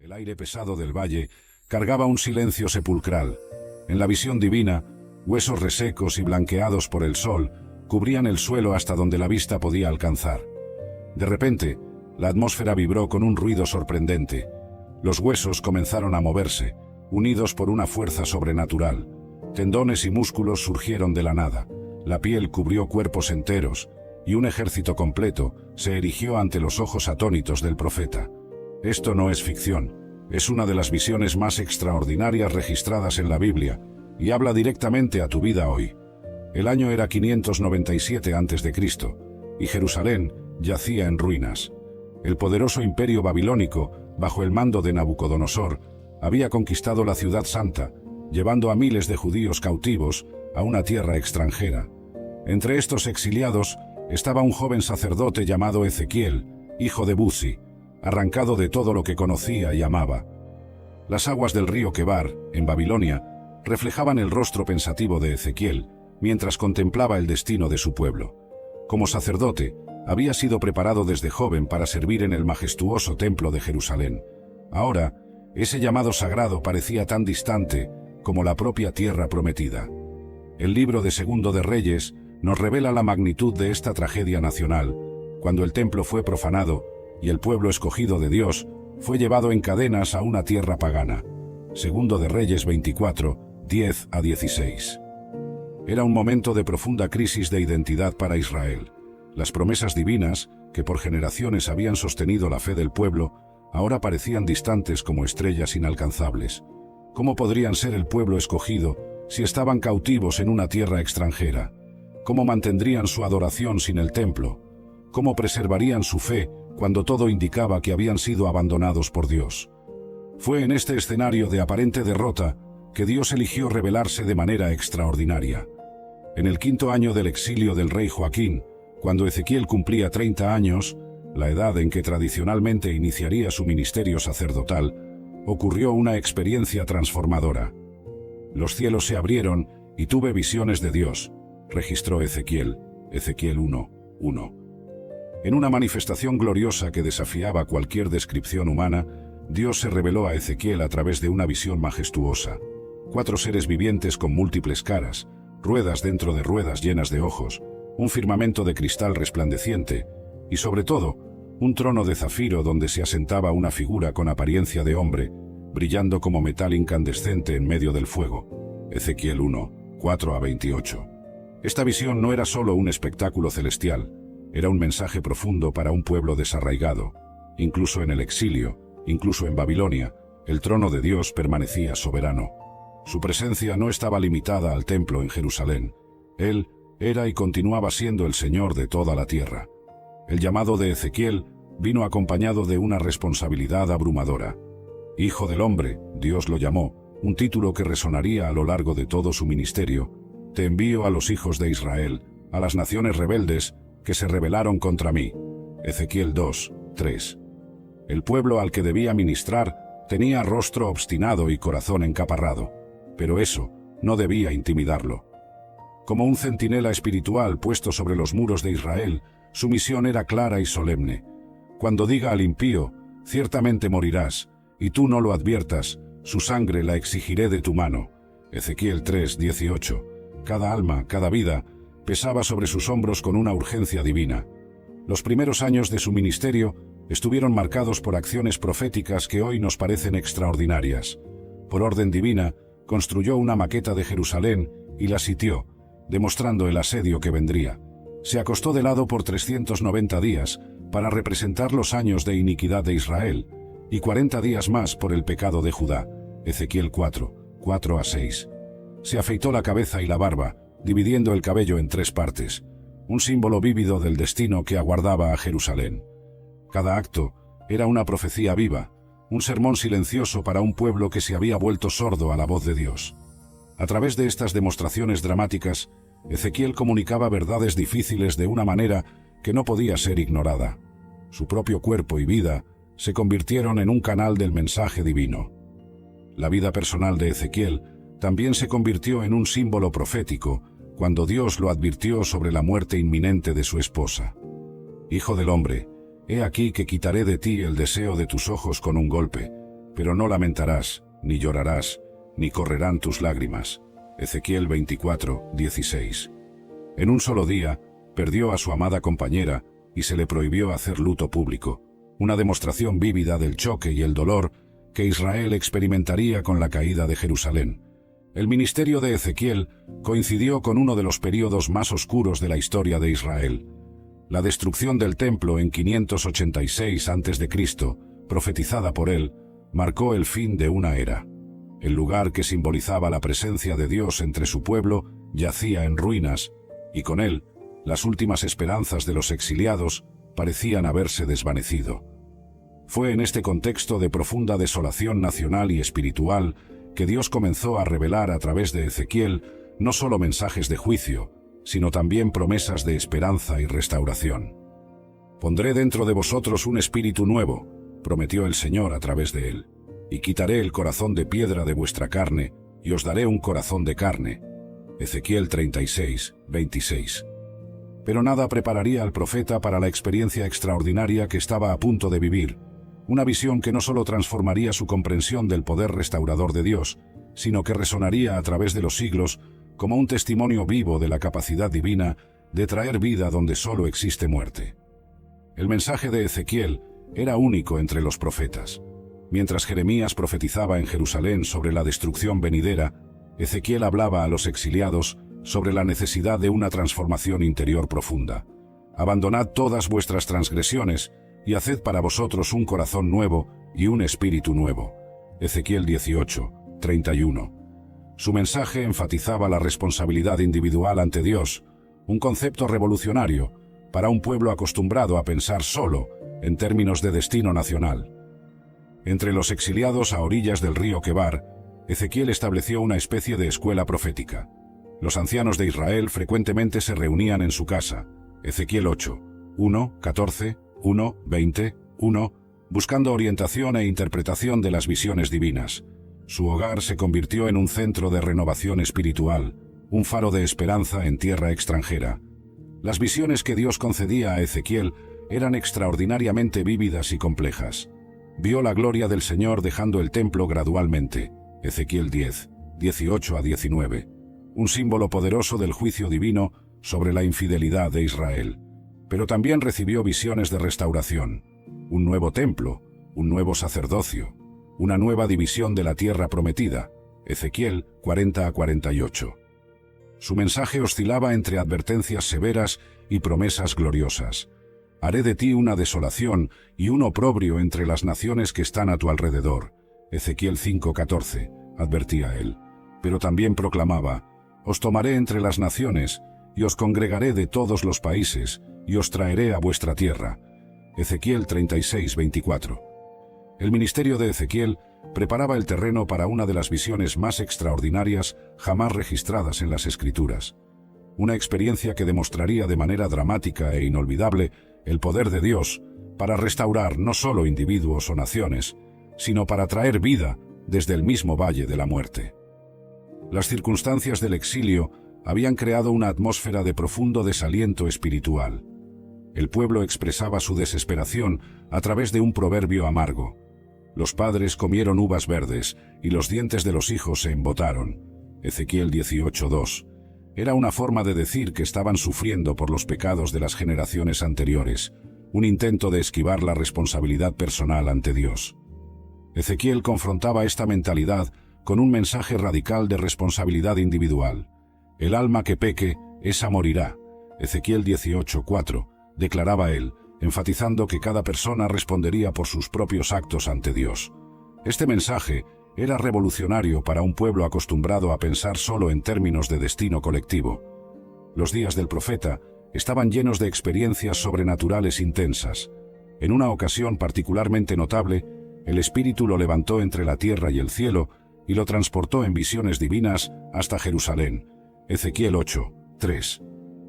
El aire pesado del valle cargaba un silencio sepulcral. En la visión divina, huesos resecos y blanqueados por el sol cubrían el suelo hasta donde la vista podía alcanzar. De repente, la atmósfera vibró con un ruido sorprendente. Los huesos comenzaron a moverse, unidos por una fuerza sobrenatural. Tendones y músculos surgieron de la nada. La piel cubrió cuerpos enteros, y un ejército completo se erigió ante los ojos atónitos del profeta. Esto no es ficción, es una de las visiones más extraordinarias registradas en la Biblia, y habla directamente a tu vida hoy. El año era 597 a.C., y Jerusalén yacía en ruinas. El poderoso imperio babilónico, bajo el mando de Nabucodonosor, había conquistado la ciudad santa, llevando a miles de judíos cautivos a una tierra extranjera. Entre estos exiliados estaba un joven sacerdote llamado Ezequiel, hijo de Buzi, arrancado de todo lo que conocía y amaba. Las aguas del río Quebar, en Babilonia, reflejaban el rostro pensativo de Ezequiel, mientras contemplaba el destino de su pueblo. Como sacerdote, había sido preparado desde joven para servir en el majestuoso templo de Jerusalén. Ahora, ese llamado sagrado parecía tan distante como la propia tierra prometida. El libro de Segundo de Reyes nos revela la magnitud de esta tragedia nacional, cuando el templo fue profanado y el pueblo escogido de Dios fue llevado en cadenas a una tierra pagana. Segundo de Reyes 24, 10-16. Era un momento de profunda crisis de identidad para Israel. Las promesas divinas, que por generaciones habían sostenido la fe del pueblo, ahora parecían distantes como estrellas inalcanzables. ¿Cómo podrían ser el pueblo escogido si estaban cautivos en una tierra extranjera? ¿Cómo mantendrían su adoración sin el templo? ¿Cómo preservarían su fe cuando todo indicaba que habían sido abandonados por Dios? Fue en este escenario de aparente derrota que Dios eligió revelarse de manera extraordinaria. En el 5.º año del exilio del rey Joaquín, cuando Ezequiel cumplía 30 años, la edad en que tradicionalmente iniciaría su ministerio sacerdotal, ocurrió una experiencia transformadora. Los cielos se abrieron y tuve visiones de Dios, registró Ezequiel 1:1. En una manifestación gloriosa que desafiaba cualquier descripción humana, Dios se reveló a Ezequiel a través de una visión majestuosa. 4 seres vivientes con múltiples caras, ruedas dentro de ruedas llenas de ojos, un firmamento de cristal resplandeciente, y sobre todo, un trono de zafiro donde se asentaba una figura con apariencia de hombre, brillando como metal incandescente en medio del fuego. Ezequiel 1:4-28. Esta visión no era solo un espectáculo celestial, era un mensaje profundo para un pueblo desarraigado. Incluso en el exilio, incluso en Babilonia, el trono de Dios permanecía soberano. Su presencia no estaba limitada al templo en Jerusalén. Él era y continuaba siendo el Señor de toda la tierra. El llamado de Ezequiel vino acompañado de una responsabilidad abrumadora. Hijo del hombre, Dios lo llamó, un título que resonaría a lo largo de todo su ministerio. Te envío a los hijos de Israel, a las naciones rebeldes que se rebelaron contra mí. Ezequiel 2:3. El pueblo al que debía ministrar tenía rostro obstinado y corazón encaparrado, pero eso no debía intimidarlo. Como un centinela espiritual puesto sobre los muros de Israel, su misión era clara y solemne. Cuando diga al impío, ciertamente morirás, y tú no lo adviertas, su sangre la exigiré de tu mano. Ezequiel 3:18. Cada alma, cada vida, pesaba sobre sus hombros con una urgencia divina. Los primeros años de su ministerio estuvieron marcados por acciones proféticas que hoy nos parecen extraordinarias. Por orden divina, construyó una maqueta de Jerusalén y la sitió, demostrando el asedio que vendría. Se acostó de lado por 390 días para representar los años de iniquidad de Israel, y 40 días más por el pecado de Judá. Ezequiel 4:4-6. Se afeitó la cabeza y la barba, dividiendo el cabello en 3 partes, un símbolo vívido del destino que aguardaba a Jerusalén. Cada acto era una profecía viva, un sermón silencioso para un pueblo que se había vuelto sordo a la voz de Dios. A través de estas demostraciones dramáticas, Ezequiel comunicaba verdades difíciles de una manera que no podía ser ignorada. Su propio cuerpo y vida se convirtieron en un canal del mensaje divino. La vida personal de Ezequiel también se convirtió en un símbolo profético cuando Dios lo advirtió sobre la muerte inminente de su esposa. Hijo del hombre, he aquí que quitaré de ti el deseo de tus ojos con un golpe. pero no lamentarás, ni llorarás, ni correrán tus lágrimas. Ezequiel 24, 16. En un solo día, perdió a su amada compañera y se le prohibió hacer luto público, una demostración vívida del choque y el dolor que Israel experimentaría con la caída de Jerusalén. El ministerio de Ezequiel coincidió con uno de los períodos más oscuros de la historia de Israel. La destrucción del templo en 586 a.C., profetizada por él, marcó el fin de una era. El lugar que simbolizaba la presencia de Dios entre su pueblo yacía en ruinas, y con él, las últimas esperanzas de los exiliados parecían haberse desvanecido. Fue en este contexto de profunda desolación nacional y espiritual que Dios comenzó a revelar a través de Ezequiel no solo mensajes de juicio, sino también promesas de esperanza y restauración. «Pondré dentro de vosotros un espíritu nuevo», prometió el Señor a través de él, «y quitaré el corazón de piedra de vuestra carne, y os daré un corazón de carne». Ezequiel 36, 26. Pero nada prepararía al profeta para la experiencia extraordinaria que estaba a punto de vivir, una visión que no solo transformaría su comprensión del poder restaurador de Dios, sino que resonaría a través de los siglos como un testimonio vivo de la capacidad divina de traer vida donde solo existe muerte. El mensaje de Ezequiel era único entre los profetas. Mientras Jeremías profetizaba en Jerusalén sobre la destrucción venidera, Ezequiel hablaba a los exiliados sobre la necesidad de una transformación interior profunda. «Abandonad todas vuestras transgresiones y haced para vosotros un corazón nuevo y un espíritu nuevo». Ezequiel 18, 31. Su mensaje enfatizaba la responsabilidad individual ante Dios, un concepto revolucionario para un pueblo acostumbrado a pensar solo en términos de destino nacional. Entre los exiliados a orillas del río Quebar, Ezequiel estableció una especie de escuela profética. Los ancianos de Israel frecuentemente se reunían en su casa. Ezequiel 8, 1, 14, 1, 20, 1, buscando orientación e interpretación de las visiones divinas. Su hogar se convirtió en un centro de renovación espiritual, un faro de esperanza en tierra extranjera. Las visiones que Dios concedía a Ezequiel eran extraordinariamente vívidas y complejas. Vio la gloria del Señor dejando el templo gradualmente. Ezequiel 10, 18 a 19. Un símbolo poderoso del juicio divino sobre la infidelidad de Israel. Pero también recibió visiones de restauración, un nuevo templo, un nuevo sacerdocio, una nueva división de la tierra prometida. Ezequiel 40 a 48. Su mensaje oscilaba entre advertencias severas y promesas gloriosas. «Haré de ti una desolación y un oprobio entre las naciones que están a tu alrededor». Ezequiel 5:14, advertía él. Pero también proclamaba: «Os tomaré entre las naciones, y os congregaré de todos los países, y os traeré a vuestra tierra». Ezequiel 36:24. El ministerio de Ezequiel preparaba el terreno para una de las visiones más extraordinarias jamás registradas en las Escrituras. Una experiencia que demostraría de manera dramática e inolvidable el poder de Dios para restaurar no solo individuos o naciones, sino para traer vida desde el mismo valle de la muerte. Las circunstancias del exilio habían creado una atmósfera de profundo desaliento espiritual. El pueblo expresaba su desesperación a través de un proverbio amargo. Los padres comieron uvas verdes y los dientes de los hijos se embotaron. Ezequiel 18:2. Era una forma de decir que estaban sufriendo por los pecados de las generaciones anteriores, un intento de esquivar la responsabilidad personal ante Dios. Ezequiel confrontaba esta mentalidad con un mensaje radical de responsabilidad individual. «El alma que peque, esa morirá». Ezequiel 18:4, declaraba él, enfatizando que cada persona respondería por sus propios actos ante Dios. Este mensaje era revolucionario para un pueblo acostumbrado a pensar solo en términos de destino colectivo. Los días del profeta estaban llenos de experiencias sobrenaturales intensas. En una ocasión particularmente notable, el Espíritu lo levantó entre la tierra y el cielo y lo transportó en visiones divinas hasta Jerusalén. Ezequiel 8, 3.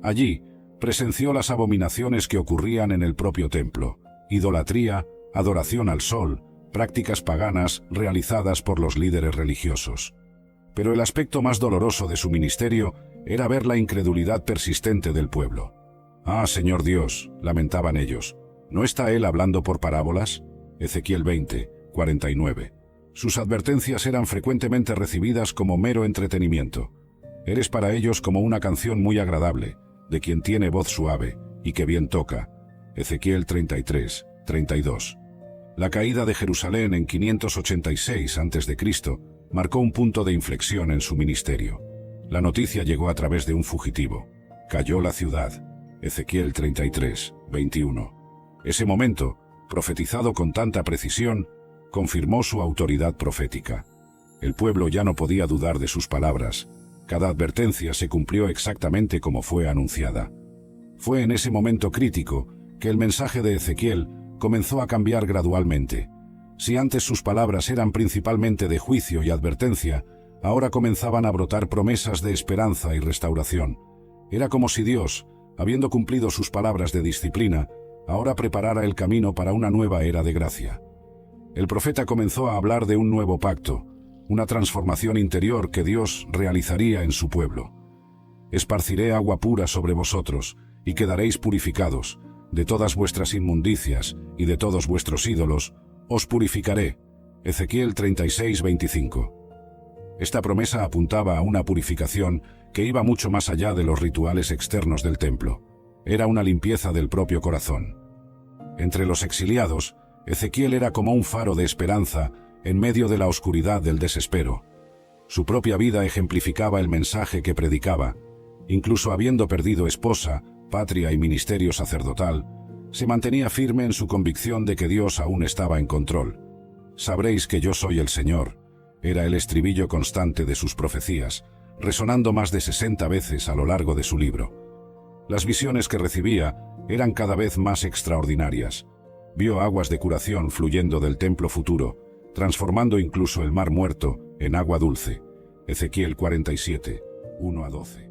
Allí presenció las abominaciones que ocurrían en el propio templo: idolatría, adoración al sol, prácticas paganas realizadas por los líderes religiosos. Pero el aspecto más doloroso de su ministerio era ver la incredulidad persistente del pueblo. «Ah, Señor Dios», lamentaban ellos, «¿no está Él hablando por parábolas?». Ezequiel 20, 49. Sus advertencias eran frecuentemente recibidas como mero entretenimiento. Eres para ellos como una canción muy agradable, de quien tiene voz suave y que bien toca. Ezequiel 33, 32. La caída de Jerusalén en 586 a.C. marcó un punto de inflexión en su ministerio. La noticia llegó a través de un fugitivo. Cayó la ciudad. Ezequiel 33, 21. Ese momento, profetizado con tanta precisión, confirmó su autoridad profética. El pueblo ya no podía dudar de sus palabras. Cada advertencia se cumplió exactamente como fue anunciada. Fue en ese momento crítico que el mensaje de Ezequiel comenzó a cambiar gradualmente. Si antes sus palabras eran principalmente de juicio y advertencia, ahora comenzaban a brotar promesas de esperanza y restauración. Era como si Dios, habiendo cumplido sus palabras de disciplina, ahora preparara el camino para una nueva era de gracia. El profeta comenzó a hablar de un nuevo pacto, una transformación interior que Dios realizaría en su pueblo. Esparciré agua pura sobre vosotros, y quedaréis purificados. De todas vuestras inmundicias y de todos vuestros ídolos, os purificaré. Ezequiel 36, 25. Esta promesa apuntaba a una purificación que iba mucho más allá de los rituales externos del templo. Era una limpieza del propio corazón. Entre los exiliados, Ezequiel era como un faro de esperanza en medio de la oscuridad del desespero. Su propia vida ejemplificaba el mensaje que predicaba. Incluso habiendo perdido esposa, patria y ministerio sacerdotal, se mantenía firme en su convicción de que Dios aún estaba en control. Sabréis que yo soy el Señor, era el estribillo constante de sus profecías, resonando más de 60 veces a lo largo de su libro. Las visiones que recibía eran cada vez más extraordinarias. Vio aguas de curación fluyendo del templo futuro, transformando incluso el mar muerto en agua dulce. Ezequiel 47, 1 a 12.